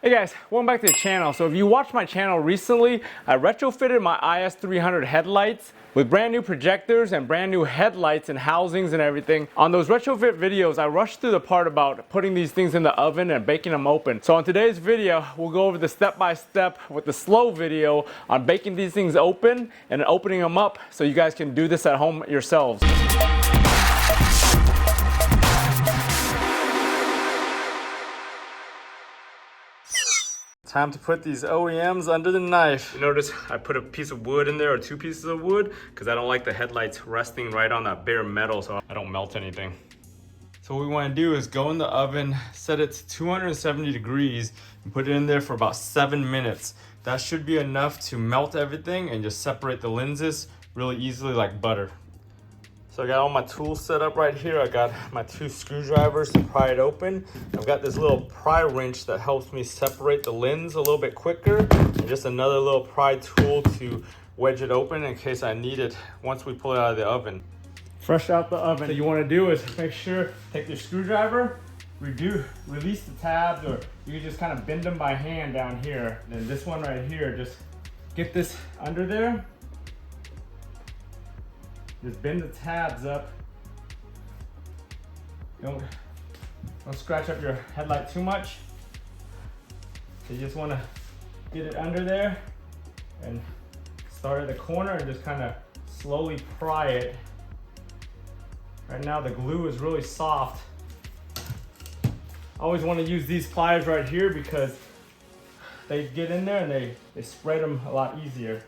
Hey guys, welcome back to the channel. So if you watched my channel recently, I retrofitted my IS300 headlights with brand new projectors and brand new headlights and housings and everything. On those retrofit videos, I rushed through the part about putting these things in the oven and baking them open. So in today's video, we'll go over the step-by-step with the slow video on baking these things open and opening them up so you guys can do this at home yourselves. Time to put these OEMs under the knife. You notice I put a piece of wood in there, or two pieces of wood, because I don't like the headlights resting right on that bare metal so I don't melt anything. So what we want to do is go in the oven, set it to 270 degrees, and put it in there for about 7 minutes. That should be enough to melt everything and just separate the lenses really easily like butter. So I got all my tools set up right here. I got my 2 screwdrivers to pry it open. I've got this little pry wrench that helps me separate the lens a little bit quicker, and just another little pry tool to wedge it open in case I need it once we pull it out of the oven. Fresh out the oven. What you want to do is make sure, take your screwdriver, release the tabs, or you can just kind of bend them by hand down here. Then this one right here, just get this under there. Just bend the tabs up. Don't scratch up your headlight too much. So you just want to get it under there and start at the corner and just kind of slowly pry it. Right now the glue is really soft. I always want to use these pliers right here because they get in there and they spread them a lot easier.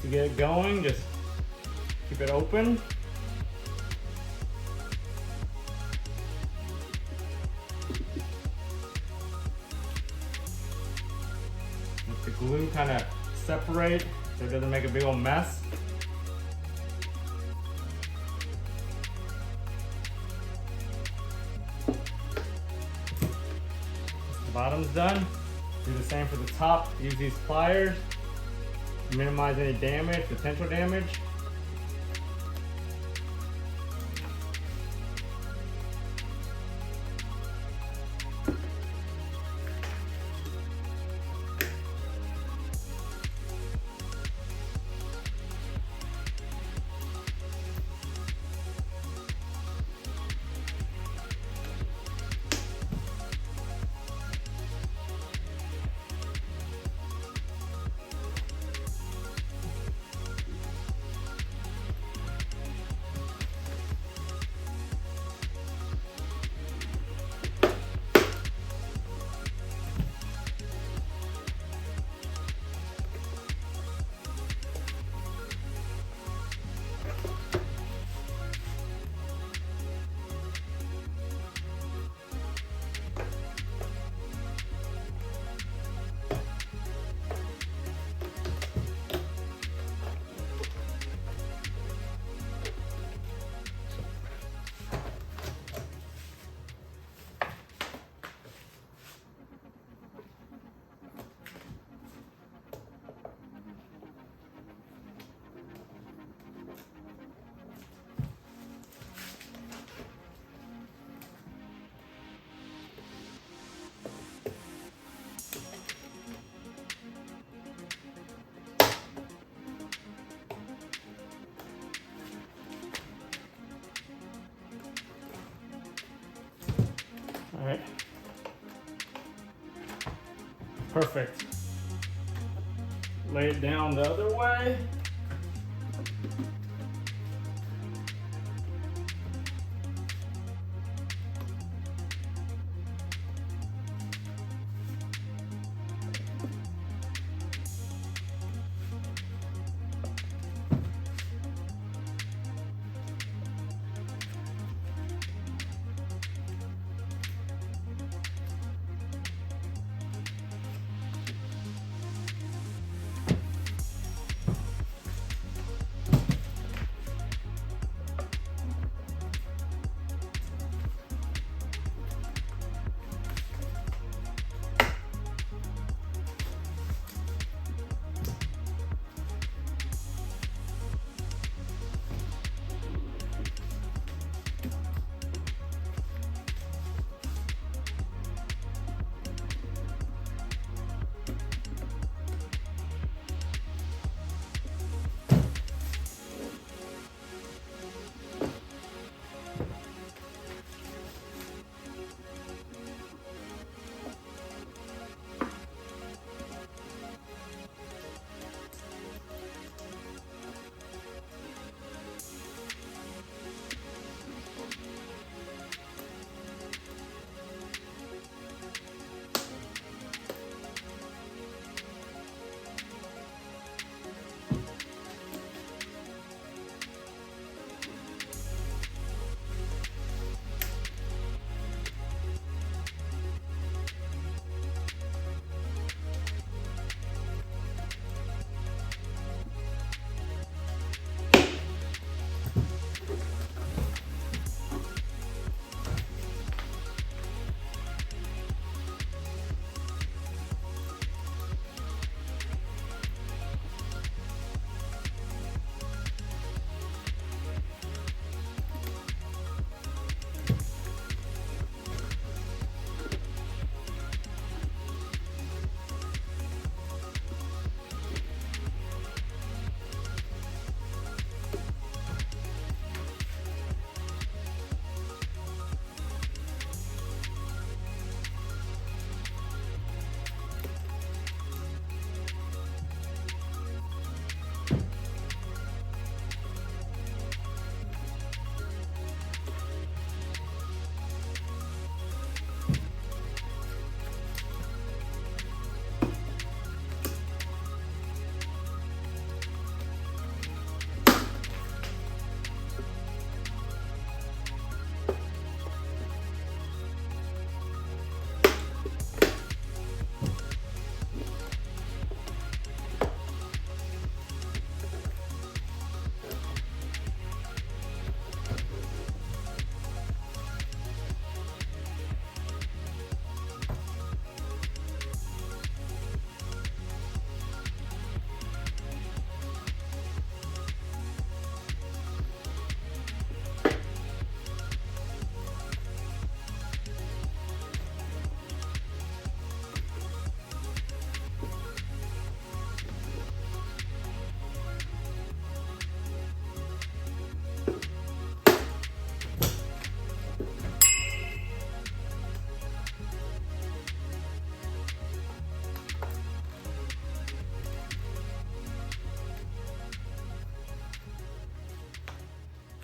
To get it going, just keep it open. Let the glue kind of separate so it doesn't make a big old mess. The bottom's done. Do the same for the top. Use these pliers. Minimize any damage, potential damage. All right. Perfect. Lay it down the other way.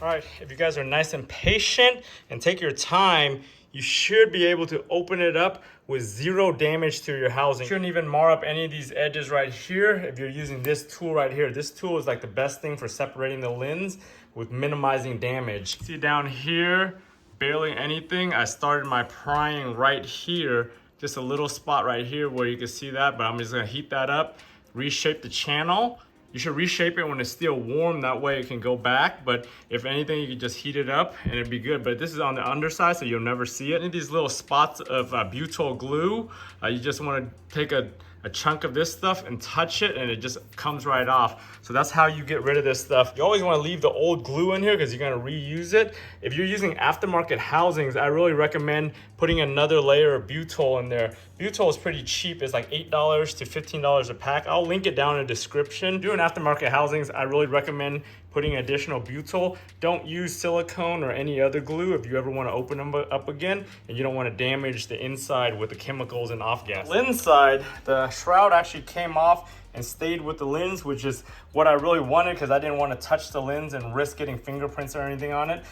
All right, if you guys are nice and patient and take your time, you should be able to open it up with zero damage to your housing. You shouldn't even mar up any of these edges right here if you're using this tool right here. This tool is like the best thing for separating the lens with minimizing damage. See down here, barely anything. I started my prying right here, just a little spot right here where you can see that, but I'm just gonna heat that up, reshape the channel. You should reshape it when it's still warm, that way it can go back. But if anything, you can just heat it up and it'd be good. But this is on the underside, so you'll never see it. And these little spots of butyl glue, you just wanna take a chunk of this stuff and touch it and it just comes right off. So that's how you get rid of this stuff. You always wanna leave the old glue in here because you're gonna reuse it. If you're using aftermarket housings, I really recommend putting another layer of butyl in there. Butyl is pretty cheap. It's like $8 to $15 a pack. I'll link it down in the description. Doing aftermarket housings, I really recommend putting additional Butyl. Don't use silicone or any other glue if you ever want to open them up again and you don't want to damage the inside with the chemicals and off gas. Lens side, the shroud actually came off and stayed with the lens, which is what I really wanted because I didn't want to touch the lens and risk getting fingerprints or anything on it.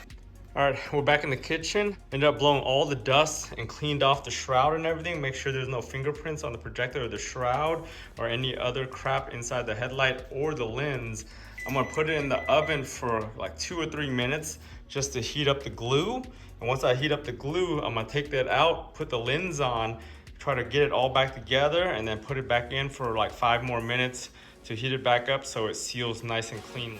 All right, we're back in the kitchen. Ended up blowing all the dust and cleaned off the shroud and everything. Make sure there's no fingerprints on the projector or the shroud or any other crap inside the headlight or the lens. I'm gonna put it in the oven for like 2 or 3 minutes just to heat up the glue. And once I heat up the glue, I'm gonna take that out, put the lens on, try to get it all back together, and then put it back in for like 5 more minutes to heat it back up so it seals nice and cleanly.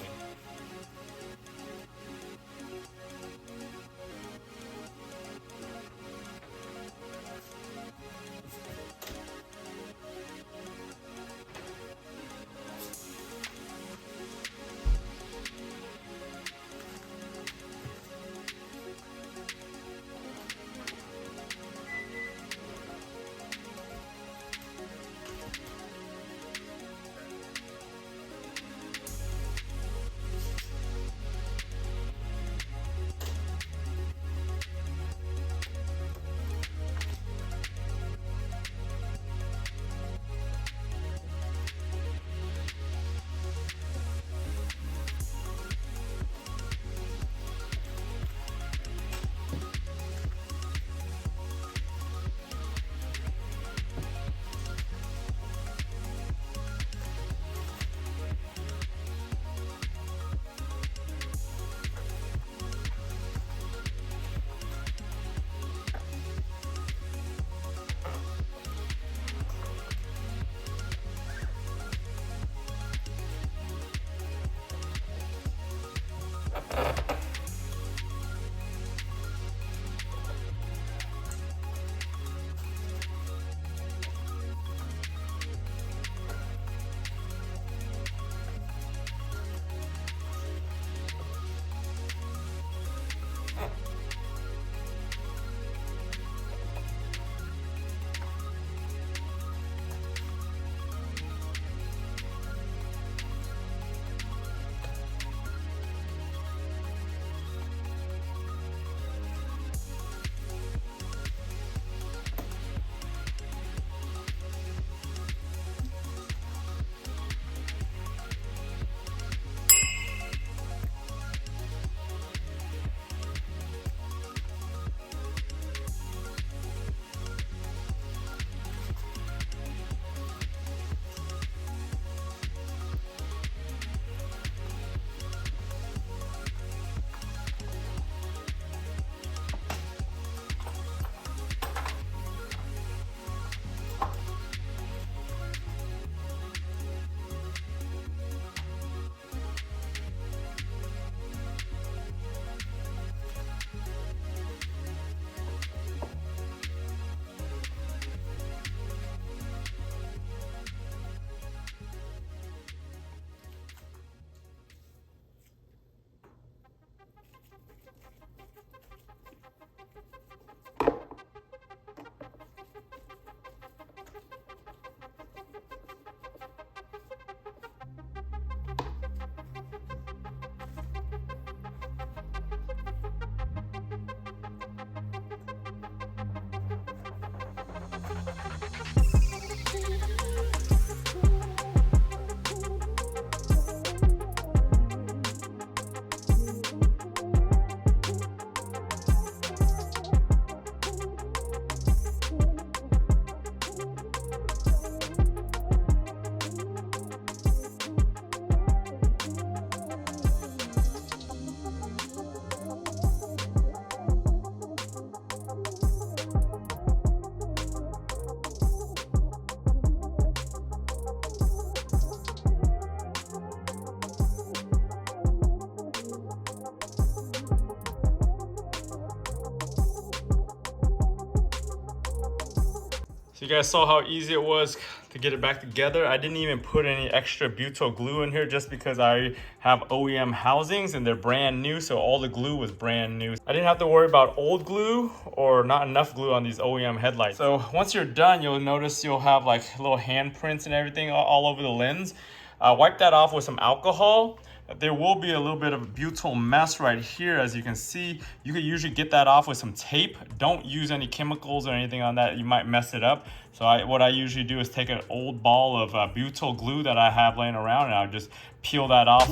So you guys saw how easy it was to get it back together. I didn't even put any extra Butyl glue in here just because I have OEM housings and they're brand new, so all the glue was brand new. I didn't have to worry about old glue or not enough glue on these OEM headlights. So once you're done, you'll notice you'll have like little handprints and everything all over the lens. Wipe that off with some alcohol. there will be a little bit of butyl mess right here. As you can see, you could usually get that off with some tape. Don't use any chemicals or anything on that. You might mess it up. So what I usually do is take an old ball of butyl glue that I have laying around, and I'll just peel that off.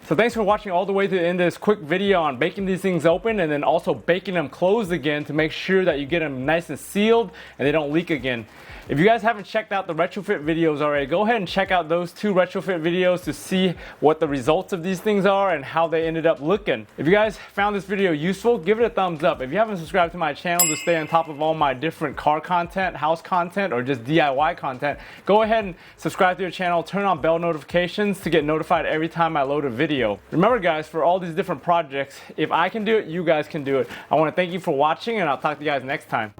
So thanks for watching all the way to the end of this quick video on baking these things open, and then also baking them closed again to make sure that you get them nice and sealed and they don't leak again. If you guys haven't checked out the retrofit videos already, go ahead and check out those 2 retrofit videos to see what the results of these things are and how they ended up looking. If you guys found this video useful, give it a thumbs up. If you haven't subscribed to my channel to stay on top of all my different car content, house content, or just DIY content, go ahead and subscribe to your channel, turn on bell notifications to get notified every time I load a video. Remember guys, for all these different projects, if I can do it, you guys can do it. I want to thank you for watching, and I'll talk to you guys next time.